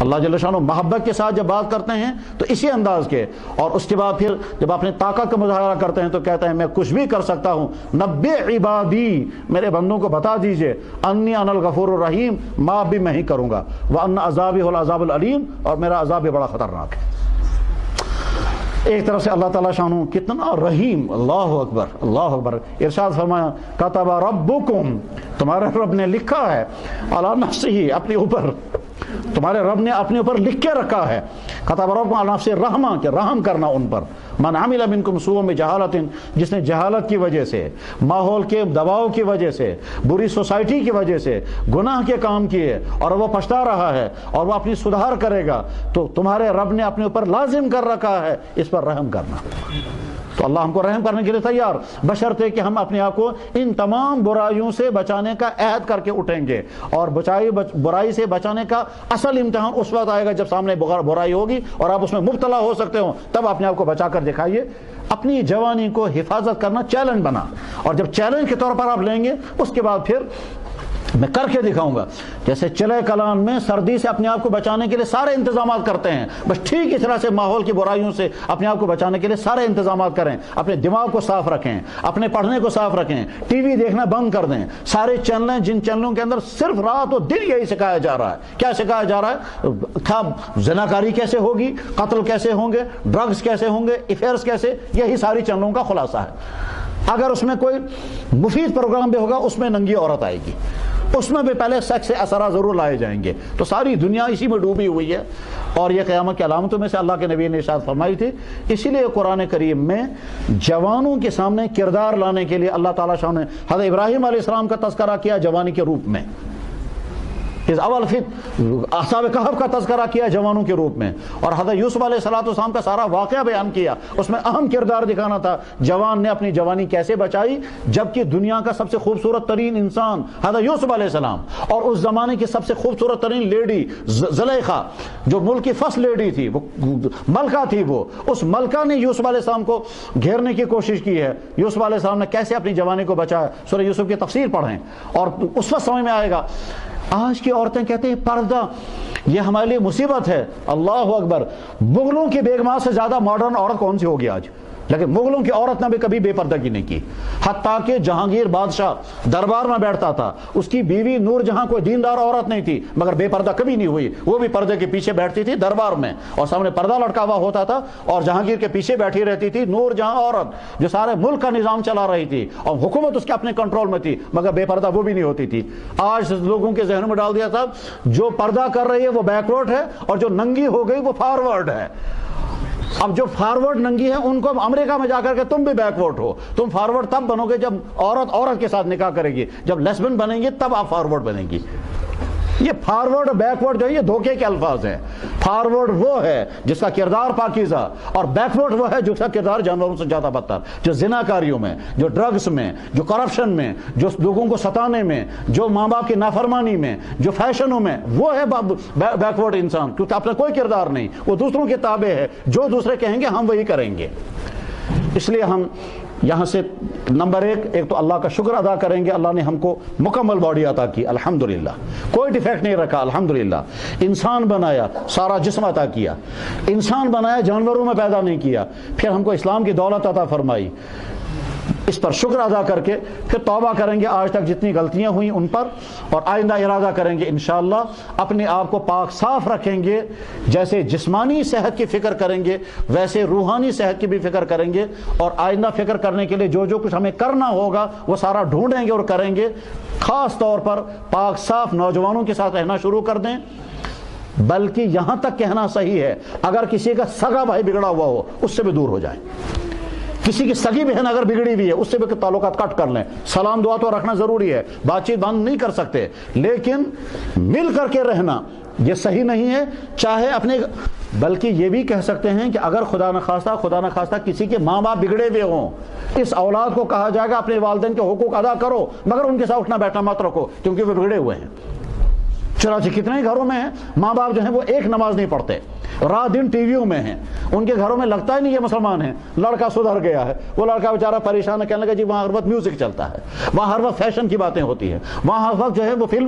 اللہ جل شانہ محبت کے ساتھ جب بات کرتے ہیں تو اسی انداز کے، اور اس کے بعد پھر جب اپنے طاقت کا مظاہرہ کرتے ہیں تو کہتے ہیں میں کچھ بھی کر سکتا ہوں، نبئ عبادی، میرے بندوں کو بتا دیجئے، انی انا الغفور الرحیم، معاف بھی میں ہی کروں گا، وان عذابی هو العذاب العلیم، اور میرا عذاب بھی بڑا خطرناک ہے۔ ایک طرف سے اللہ تعالیٰ شانہ کتنا رحیم، اللہ اکبر اللہ اکبر، ارشاد فرمایا کتب ربکم، تمہارے رب نے لکھا ہے، علی نفسہ، اپنے اوپر، تمہارے رب نے اپنے اوپر لکھ کے رکھا ہے، کتب ربکم علی نفسہ رحمہ، کہ رحم کرنا ان پر، من عمل منکم سوءا بجہالۃ، جس نے جہالت کی وجہ سے، ماحول کے دباؤ کی وجہ سے، بری سوسائٹی کی وجہ سے گناہ کے کام کیے اور وہ پچھتا رہا ہے اور وہ اپنی سدھار کرے گا، تو تمہارے رب نے اپنے اوپر لازم کر رکھا ہے اس پر رحم کرنا۔ تو اللہ ہم کو رحم کرنے کے لیے تیار، بشرطے کہ ہم اپنے آپ کو ان تمام برائیوں سے بچانے کا عہد کر کے اٹھیں گے، اور برائی سے بچانے کا اصل امتحان اس وقت آئے گا جب سامنے برائی ہوگی اور آپ اس میں مبتلا ہو سکتے ہو، تب اپنے آپ کو بچا کر دکھائیے۔ اپنی جوانی کو حفاظت کرنا چیلنج بنا، اور جب چیلنج کے طور پر آپ لیں گے اس کے بعد پھر میں کر کے دکھاؤں گا۔ جیسے چلے کلان میں سردی سے اپنے آپ کو بچانے کے لیے سارے انتظامات کرتے ہیں، بس ٹھیک اس طرح سے ماحول کی برائیوں سے اپنے آپ کو بچانے کے لیے سارے انتظامات کریں، اپنے دماغ کو صاف رکھیں، اپنے پڑھنے کو صاف رکھیں، ٹی وی دیکھنا بند کر دیں، سارے چینلیں جن چینلوں کے اندر صرف رات و دن یہی سکھایا جا رہا ہے، کیا سکھایا جا رہا ہے؟ زناکاری کیسے ہوگی، قتل کیسے ہوں گے، ڈرگز کیسے ہوں گے، افیئرز کیسے، یہی ساری چینلوں کا خلاصہ ہے۔ اگر اس میں کوئی مفید پروگرام بھی ہوگا اس میں ننگی عورت آئے گی، اس میں بھی پہلے سیکس سے اثرات ضرور لائے جائیں گے، تو ساری دنیا اسی میں ڈوبی ہوئی ہے، اور یہ قیامت کی علامتوں میں سے اللہ کے نبی نے ارشاد فرمائی تھی۔ اسی لیے قرآن کریم میں جوانوں کے سامنے کردار لانے کے لیے اللہ تعالیٰ شاہ نے حضرت ابراہیم علیہ السلام کا تذکرہ کیا جوانی کے روپ میں، اس اول اصحاب کہف کا تذکرہ کیا جوانوں کے روپ میں، اور حضرت یوسف علیہ السلام کا سارا واقعہ بیان کیا، اس میں اہم کردار دکھانا تھا جوان نے اپنی جوانی کیسے بچائی، جبکہ دنیا کا سب سے خوبصورت ترین انسان حضرت یوسف علیہ السلام، اور اس زمانے کی سب سے خوبصورت ترین لیڈی زلیخا جو ملک کی فرسٹ لیڈی تھی، وہ ملکہ تھی، وہ اس ملکہ نے یوسف علیہ السلام کو گھیرنے کی کوشش کی ہے۔ یوسف علیہ السلام نے کیسے اپنی جوانی کو بچایا، سورہ یوسف کی تفسیر پڑھیں اور اس وقت سمجھ میں آئے گا۔ آج کی عورتیں کہتے ہیں پردہ یہ ہمارے لیے مصیبت ہے، اللہ اکبر، مغلوں کی بیگمات سے زیادہ ماڈرن عورت کون سی ہوگی آج؟ لیکن مغلوں کی عورت نے بھی کبھی بے پردگی نہیں کی، حتیٰ کہ جہانگیر بادشاہ دربار میں بیٹھتا تھا، اس کی بیوی نور جہاں کوئی دیندار عورت نہیں تھی مگر بے پردہ کبھی نہیں ہوئی، وہ بھی پردے کے پیچھے بیٹھتی تھی دربار میں، اور سامنے پردہ لٹکا ہوا ہوتا تھا، اور جہانگیر کے پیچھے بیٹھی رہتی تھی نور جہاں عورت جو سارے ملک کا نظام چلا رہی تھی، اور حکومت اس کے اپنے کنٹرول میں تھی مگر بے پردہ وہ بھی نہیں ہوتی تھی۔ آج لوگوں کے ذہنوں میں ڈال دیا تھا جو پردہ کر رہی ہے وہ بیکورڈ ہے، اور جو ننگی ہو گئی وہ فارورڈ ہے۔ اب جو فارورڈ ننگی ہے ان کو امریکہ میں جا کر کے تم بھی بیکورڈ ہو، تم فارورڈ تب بنو گے جب عورت کے ساتھ نکاح کرے گی، جب لیسبن بنیں گی تب آپ فارورڈ بنیں گی۔ یہ فارورڈ بیکورڈ جو ہے یہ دھوکے کے الفاظ ہیں۔ فارورڈ وہ ہے جس کا کردار پاکیزہ، اور بیکورڈ وہ ہے جس کا کردار جانوروں سے زیادہ بدتر، جو زناکاریوں میں، جو ڈرگس میں، جو کرپشن میں، جو لوگوں کو ستانے میں، جو ماں باپ کی نافرمانی میں، جو فیشنوں میں، وہ ہے بیکورڈ انسان، کیونکہ اپنا کوئی کردار نہیں، وہ دوسروں کے تابع ہے، جو دوسرے کہیں گے ہم وہی کریں گے۔ اس لیے ہم یہاں سے نمبر ایک تو اللہ کا شکر ادا کریں گے، اللہ نے ہم کو مکمل باڈی عطا کی، الحمدللہ، کوئی ڈیفیکٹ نہیں رکھا، الحمدللہ، انسان بنایا، سارا جسم عطا کیا، انسان بنایا، جانوروں میں پیدا نہیں کیا، پھر ہم کو اسلام کی دولت عطا فرمائی، اس پر شکر ادا کر کے پھر توبہ کریں گے آج تک جتنی غلطیاں ہوئیں ان پر، اور آئندہ ارادہ کریں گے انشاءاللہ اپنے آپ کو پاک صاف رکھیں گے، جیسے جسمانی صحت کی فکر کریں گے ویسے روحانی صحت کی بھی فکر کریں گے، اور آئندہ فکر کرنے کے لیے جو کچھ ہمیں کرنا ہوگا وہ سارا ڈھونڈیں گے اور کریں گے۔ خاص طور پر پاک صاف نوجوانوں کے ساتھ رہنا شروع کر دیں، بلکہ یہاں تک کہنا صحیح ہے اگر کسی کا سگا بھائی بگڑا ہوا ہو اس سے بھی دور ہو جائیں، کسی کی سگی بہن اگر بگڑی ہوئی ہے اس سے بھی تعلقات کٹ کر لیں، سلام دعا تو رکھنا ضروری ہے، بات چیت بند نہیں کر سکتے، لیکن مل کر کے رہنا یہ صحیح نہیں ہے۔ چاہے اپنے، بلکہ یہ بھی کہہ سکتے ہیں کہ اگر خدا نخواستہ کسی کے ماں باپ بگڑے ہوئے ہوں، اس اولاد کو کہا جائے گا اپنے والدین کے حقوق ادا کرو مگر ان کے ساتھ اٹھنا بیٹھنا مت رکھو کیونکہ وہ بگڑے ہوئے ہیں۔ چنانچہ کتنے ہی گھروں میں ہیں ماں باپ جو ہیں وہ ایک نماز نہیں پڑھتے، رات دن ٹی ویوں میں ہیں، ان کے گھروں میں لگتا ہی نہیں یہ مسلمان ہیں، لڑکا سدھر گیا ہے، وہ لڑکا بیچارہ پریشان ہے، کہنے لگا جی وہاں ہر وقت میوزک چلتا ہے، وہاں ہر وقت فیشن کی باتیں ہوتی ہیں، وہاں ہر وقت جو ہے وہ فلم